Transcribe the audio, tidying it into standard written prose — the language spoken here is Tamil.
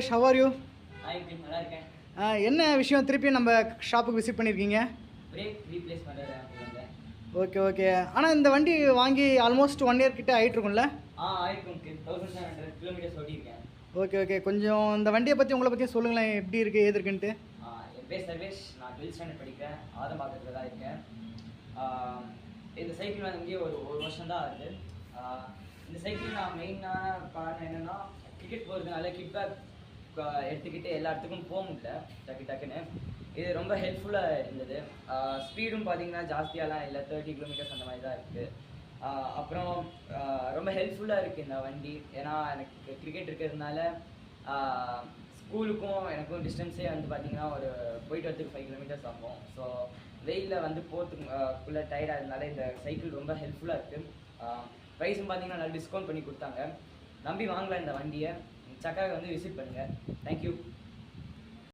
How are you? நல்லா இருக்கேன். என்ன விஷயம் திருப்பி நம்ம ஷாப்புக்கு விசிட் பண்ணியிருக்கீங்க? பிரேக் ரீப்ளேஸ் பண்ணுறேன். ஓகே. ஆனால் இந்த வண்டி வாங்கி ஆல்மோஸ்ட் 1 இயர் கிட்ட ஆகிட்டு இருக்கும்ல? ஆயிருக்கும். 1700 கிலோமீட்டர்ஸ் ஓட்டியிருக்கேன். ஓகே. கொஞ்சம் இந்த வண்டியை பற்றி உங்களை பற்றி சொல்லுங்களேன், எப்படி இருக்குது ஏது இருக்குன்ட்டு. என் பேர் சர்வேஷ். நான் 12th ஸ்டாண்டர்ட் படிக்கிறேன். ஆதம்பாக்கத்தில் தான் இருக்கேன். இந்த சைக்கிள் வந்து ஒரு வருஷம் தான் ஆகுது. இந்த சைக்கிள் நான் மெயினான காரணம் என்னென்னா, கிரிக்கெட் போகிறதுனால கிட் பேக் எடுத்துக்கிட்டு எல்லா இடத்துக்கும் போக முடியல டக்குன்னு. இது ரொம்ப ஹெல்ப்ஃபுல்லாக இருந்தது. ஸ்பீடும் பார்த்தீங்கன்னா ஜாஸ்தியாலாம் இல்லை, 30 கிலோமீட்டர்ஸ் அந்த மாதிரி தான் இருக்குது. அப்புறம் ரொம்ப ஹெல்ப்ஃபுல்லாக இருக்குது இந்த வண்டி. ஏன்னா எனக்கு கிரிக்கெட் இருக்கிறதுனால ஸ்கூலுக்கும் எனக்கும் டிஸ்டன்ஸே வந்து பார்த்திங்கன்னா ஒரு போயிட்டு வரதுக்கு 5 கிலோமீட்டர்ஸ் ஆகும். ஸோ வெயிலில் வந்து போகிறதுக்குள்ளே டயர்டாக இருந்தனால இந்த சைக்கிள் ரொம்ப ஹெல்ப்ஃபுல்லாக இருக்குது. ப்ரைஸும் பார்த்திங்கன்னா நல்லா டிஸ்கவுண்ட் பண்ணி கொடுத்தாங்க. நம்பி வாங்கலாம் இந்த வண்டியை. சக்காக வந்து விசிட் பண்ணுங்கள். தேங்க்யூ.